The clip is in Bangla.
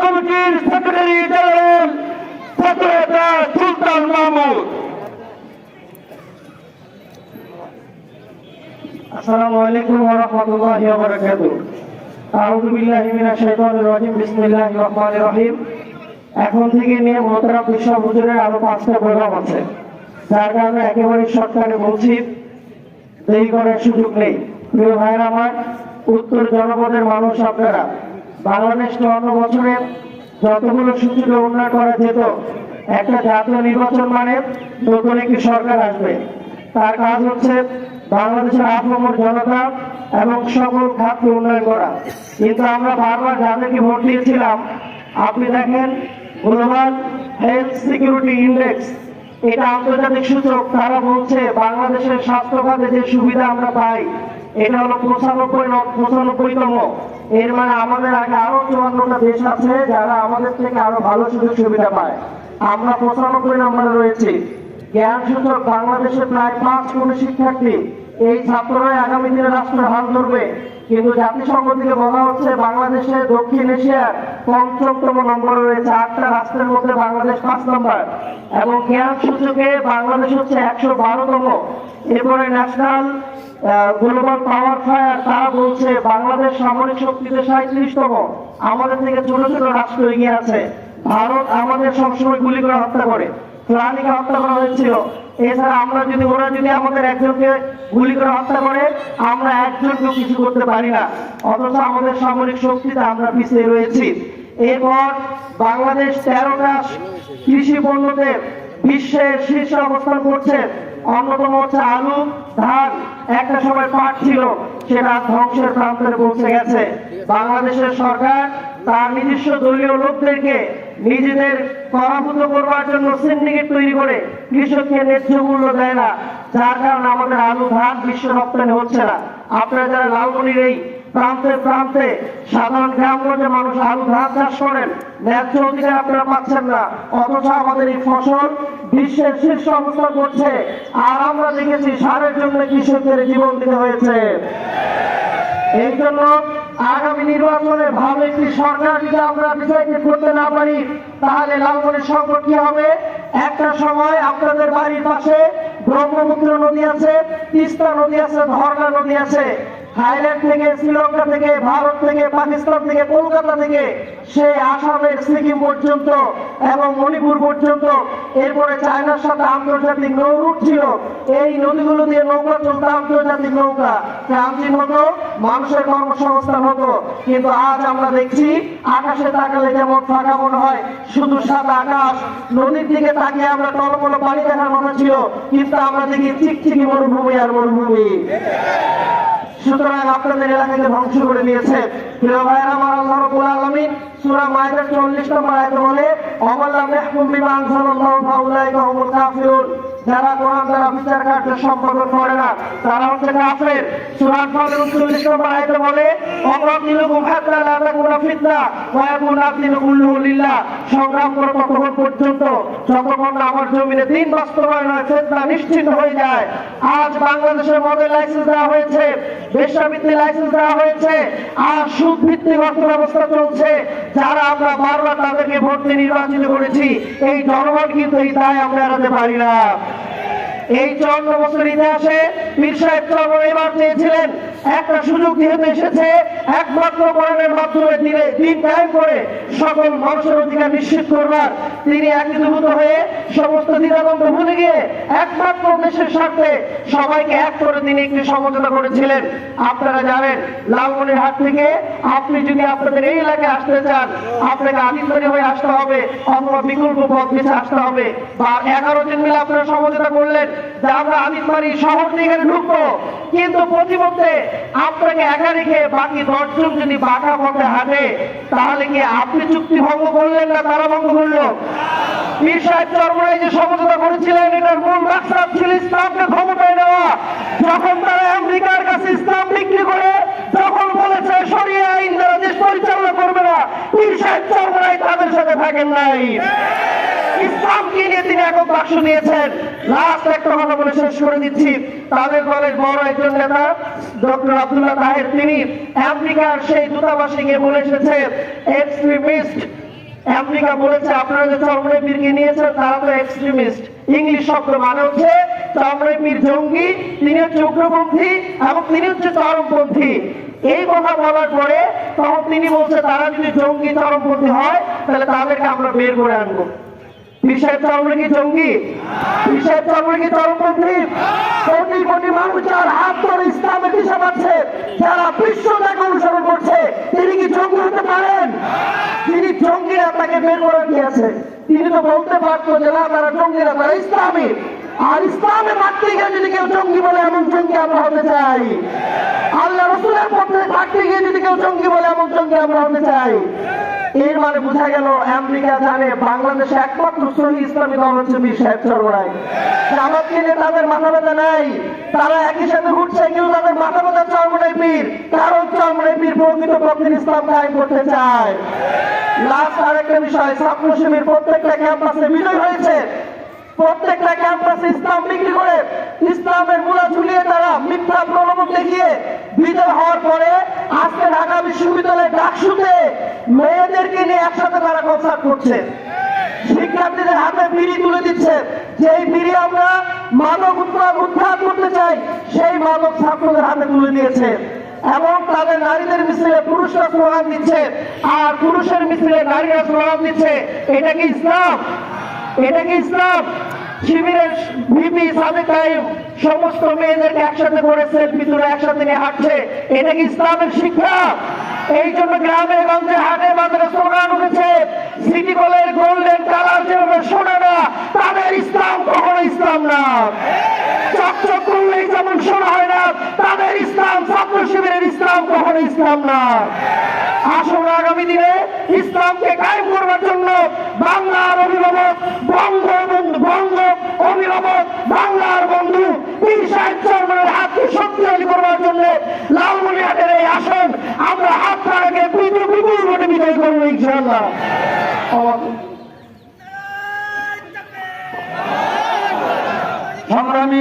কমিটির সেক্রেটারি জেনারেল ফখরুদ্দিন সুলতান মাহমুদ। আসসালামু আলাইকুম ওয়া রাহমাতুল্লাহি ওয়া বারাকাতুহু। আউযু বিল্লাহি মিনাশ শাইতানির রাজিম। বিসমিল্লাহির রহমানির রহিম। এখন থেকে নিয়ে মোহতারাম বিশ্ব হুজুরের আরো 5টা প্রোগ্রাম আছে, যার কারণে একেবারে সরকারে বলছি দেরি করার সুযোগ নেই। প্রিয় ভাইয়েরা আমার, উত্তর জনপদের মানুষ আপনারা, বাংলাদেশ 54 বছরে যতগুলো সুযোগ উন্নয়ন করা যেত, একটা জাতীয় নির্বাচন মানে নতুন একটি সরকার আসবে। তার কাজ হচ্ছে বাংলাদেশের আপামর জনতা এবং সকল খাতকে উন্নয়ন করা। কিন্তু আমরা বারবার যাদেরকে ভোট দিয়েছিলাম, আপনি দেখেন গ্লোবাল হেলথ সিকিউরিটি ইন্ডেক্স, এটা আন্তর্জাতিক সূচক, তারা বলছে বাংলাদেশের স্বাস্থ্য খাতে যে সুবিধা আমরা পাই এটা হলো 95তম। এর মানে আমাদের আগে আরো 54টা দেশ আছে যারা আমাদের থেকে আরো ভালো সুযোগ সুবিধা পায়। আমরা 95 নম্বরে রয়েছি। জ্ঞান সূচক বাংলাদেশের প্রায় 5 কোটি শিক্ষার্থী, এই ছাত্ররাই আগামী দিনে রাষ্ট্রের হাল ধরবে। কিন্তু জাতিসংঘ থেকে বলা হচ্ছে বাংলাদেশে দক্ষিণ এশিয়ার 5ম নম্বরে রয়েছে। 8টা রাষ্ট্রের মধ্যে বাংলাদেশ 5 নম্বর, এবং জ্ঞান সূচকে বাংলাদেশ হচ্ছে 112তম। এরপরে ন্যাশনাল গ্লোবাল পাওয়ার ফায়ার, তারা বলছে বাংলাদেশ সামরিক শক্তিতে 37তম। আমাদের থেকে ছোট ছোট রাষ্ট্র এগিয়ে আছে। ভারত আমাদের সবসময় গুলি করে হত্যা করে, ফ্লানিকে হত্যা করা হয়েছিল। এছাড়া ওরা যদি আমাদের একজনকে গুলি করে হত্যা করে, আমরা একজনকেও কিছু করতে পারি না, অথচ আমাদের সামরিক শক্তিতে আমরা পিছিয়ে রয়েছি। এরপর বাংলাদেশ 13টা কৃষি পণ্যতে বিশ্বের শীর্ষে অবস্থান করছে। অন্যতম হচ্ছে আলু, ধান। একটা সময় পাট ছিল, সেটা ধ্বংসের প্রান্তে পৌঁছে গেছে। বাংলাদেশের সরকার তার নিজস্ব দলীয় লোকদেরকে নিজেদের পরাভূত করবার জন্য সিন্ডিকেট তৈরি করে কৃষককে ন্যায্য মূল্য দেয় না, যার কারণে আমাদের আলু, ধান বিশ্ব রপ্তানি হচ্ছে না। আপনারা যারা লালমনির এই প্রান্তে প্রান্তে সাধারণ গ্রামগঞ্জে মানুষ আলু, ধান চাষ করেন, ন্যায্য অধিকার আপনারা পাচ্ছেন না, অথচ আমাদের এই ফসল বিশ্বের শীর্ষ অবস্থান করছে। আর আমরা দেখেছি সারের জন্য কৃষকদের জীবন দিতে হয়েছে। এই জন্য আগামী নির্বাচনে ভালো একটি সরকার যদি আমরা ডিসাইড করতে না পারি, তাহলে লালমনির সংকট কি হবে? একটা সময় আপনাদের বাড়ির পাশে ব্রহ্মপুত্র নদী আছে, তিস্তা নদী আছে, ধরলা নদী আছে। থাইল্যান্ড থেকে, শ্রীলঙ্কা থেকে, ভারত থেকে, পাকিস্তান থেকে, কলকাতা থেকে, সেই আসামের সিকিম পর্যন্ত এবং মণিপুর পর্যন্ত, এরপরে চায়নার সাথে আন্তর্জাতিক নৌ রুট ছিল। এই নদীগুলো দিয়ে নৌকা চলতো, আন্তর্জাতিক নৌকা, ট্রানজিট হতো, মানুষের কর্মসংস্থান হতো। কিন্তু আজ আমরা দেখছি আকাশে তাকালে যেমন ফাঁকা মনে হয়, শুধু সাদা আকাশ। নদীর দিকে তাকিয়ে আমরা টলমল পানি দেখার কথা ছিল, কিন্তু আমরা দেখি চিকচিকি মরুভূমি আর মরুভূমি। সুতরাং আপনাদের এলাকাকে ধ্বংস করে নিয়েছে। প্রিয় ভাইয়েরা আমার, আল্লাহ রাব্বুল আলামিন সূরা মাইদার 40 নম্বর আয়াতে বলে, ওয়াল্লাহু ইয়াহকুম বিমা আনজালাল্লাহু ফাউলাইকা হুমুল কাফিরুন। যারা কোরআন দ্বারা বিচার কার্য সম্পাদন করে না, তারা হচ্ছে কাফের। সূরা আল-ফাতির 39 নম্বর আয়াতে বলে, ওয়াকাতিলুহুম হাত্তা লা তাকুনা ফিতনা ওয়া ইয়াকুনা আদ-দীনু কুল্লুহু লিল্লাহ। সংগ্রাম করো ততক্ষণ পর্যন্ত যতক্ষণ না আমার জমিনে দিন বাস্তবায়ন হয়, ফিতনা নিশ্চিত হয়ে যায়। আজ বাংলাদেশের মডেল লাইসেন্স দেওয়া হয়েছে, বেশ্যাবৃত্তি লাইসেন্স দেওয়া হয়েছে, আর সুদ ভিত্তিক অর্থ ব্যবস্থা চলছে। যারা আমরা বারবার তাদেরকে ভোট দিয়ে নির্বাচিত করেছি, এই জনগণ কিন্তু এই দায় আমরা এড়াতে পারি না। এই 54 বছর ইতিহাসে পীর সাহেব চরমন এবার চেয়েছিলেন একটা সুযোগ যেহেতু এসেছে, একমাত্র কোরআনের মাধ্যমে দিন কায়েম করে সকল মানুষের অধিকার নিশ্চিত করবার, তিনি একীভূত হয়ে সমস্ত দ্বিধাদ্বন্দ্ব ভুলে গিয়ে একমাত্র দেশের স্বার্থে সবাইকে এক করে তিনি একটি সমঝোতা করেছিলেন। আপনারা জানেন লালমনিরহাট থেকে আপনি যদি আপনাদের এই এলাকায় আসতে চান, আপনাকে আদিতবাড়ি হয়ে আসতে হবে অথবা বিকল্প পথ বেছে আসতে হবে। বা 11 জন মিলে আপনারা সমঝোতা করলেন যে আমরা আদিতবাড়ি শহর থেকে ঢুকবো, কিন্তু প্রতিমধ্যে আপনাকে একা রেখে বাকি 10 জন যদি বাঁকা পথে হাঁটে, তাহলে কি আপনি চুক্তি ভঙ্গ করলেন না তারা ভঙ্গ করলো? পীর সাহেব চরমনাই যে সমঝোতা করেছিলেন, এটার মূল মাকসাদ ছিল ইসলামকে ক্ষমতায় নেওয়া। যখন তারা আমেরিকার কাছে ইসলাম বিক্রি করে, যখন বলেছে শরিয়া আইন দ্বারা দেশ পরিচালনা করবে না, পীর সাহেব চরমনাই তাদের সাথে থাকেন নাই। ইসলামকে নিয়ে তিনি একক বাক্স নিয়েছেন। লাস্ট একটা কথা বলে শেষ করে দিচ্ছি। তাদের দলের বড় একজন নেতা ডক্টর আব্দুল্লাহ তাহের, তিনি আমেরিকার সেই দূতাবাসে গিয়ে বলে এসেছে, এক্সট্রিমিস্ট আমেরিকা বলেছে আপনারা যে চরমনাই পীরকে নিয়েছেন তারা তো এক্সট্রিমিস্ট। ইংলিশ শব্দ মানে হচ্ছে চরমনাই পীর জঙ্গি, তিনি হচ্ছে উগ্রপন্থী এবং তিনি হচ্ছে চরমপন্থী। এই কথা বলার পরে তখন তিনি বলছে তারা যদি জঙ্গি চরমপন্থী হয় তাহলে তাদেরকে আমরা বের করে আনবো। পীর সাহেব চরমনাই কি জঙ্গি? পীর সাহেব চরমনাই কি চরমপন্থী? কোটি কোটি মানুষ যার হাত ধরে ইসলামের দিশা পাচ্ছে, যারা বিশ্বটাকে অনুসরণ করছে, তিনি কি জঙ্গি হতে পারেন? তিনি জঙ্গিরা তাকে বের করে দিয়েছে। তিনি তো বলতে পারতো যে না তারা জঙ্গিরা, তারা ইসলামী। আর ইসলামে মারতে গিয়ে যদি কেউ জঙ্গি বলে এমন জঙ্গি আমরা হতে চাই। আল্লাহ রসুলের পথে থাকতে গিয়ে যদি কেউ জঙ্গি বলে এমন জঙ্গি আমরা হতে চাই। এর মানে বোঝা গেল আমেরিকা জানে বাংলাদেশে একমাত্র সহি ইসলামী দল হচ্ছে পীর সাহেব চরমনাই। জামাতকে নিয়ে তাদের মাথা ব্যথা নাই, তারা একই সাথে ঘুরছে, কিন্তু তাদের মাথা ব্যথা চরমনাই পীর, কারণ চরমনাই পীর প্রকৃত পক্ষের ইসলাম কায়েম করতে চায়। লাস্ট আরেকটা বিষয়, ছাত্র শিবির প্রত্যেকটা ক্যাম্পাসে বিজয় হয়েছে, প্রত্যেকটা ক্যাম্পাসে ইসলাম বিক্রি করে ইসলামের মূলা ঝুলিয়ে তারা মিথ্যা প্রলোভন দেখিয়ে বিজয় হওয়ার পরে আজকে ঢাকা বিশ্ববিদ্যালয়ের ডাকসুতে মেয়েদেরকে নিয়ে একসাথে তারা কনসার্ট করছে, শিক্ষার্থীদের হাতে বিড়ি তুলে দিচ্ছে। যেই বিড়ি আমরা মাদক উদ্ধার করতে চাই সেই মাদক ছাত্রদের হাতে তুলে দিয়েছে, এবং তাদের নারীদের মিছিলে পুরুষরা স্লোগান দিচ্ছে আর পুরুষের মিছিলে নারীরা স্লোগান দিচ্ছে। এটা কি ইসলাম? এটা কি ইসলাম? শিবিরের ভিপি সাদেক কাইম সমস্ত মেয়েদেরকে একসাথে করে সেলফি তুলে একসাথে নিয়ে হাঁটছে, এটা কি ইসলামের শিক্ষা? এই জন্য গ্রামে গঞ্জে হাটে বাজারে স্লোগান উঠেছে, সিটি কলের গোল্ডেন কালার যেভাবে শোনে না, তাদের ইসলাম কখনো ইসলাম না। চকচক করলেই যেমন শোনা হয় না, তাদের ইসলাম, ছাত্র শিবিরের ইসলাম কখনো ইসলাম না। আসুন আগামী দিনে ইসলামকে কায়েম করবার জন্য বাংলার অভিভাবক, বঙ্গ অভিভাবক, বাংলার বন্ধু পীর সাহেব চরমনাইয়ের হাতকে শক্তিশালী করবার জন্য লালমনিরহাটের এই আসন আমরা হাত রাখে বিপুল ভোটে বিজয় করবো ইনশাআল্লাহ।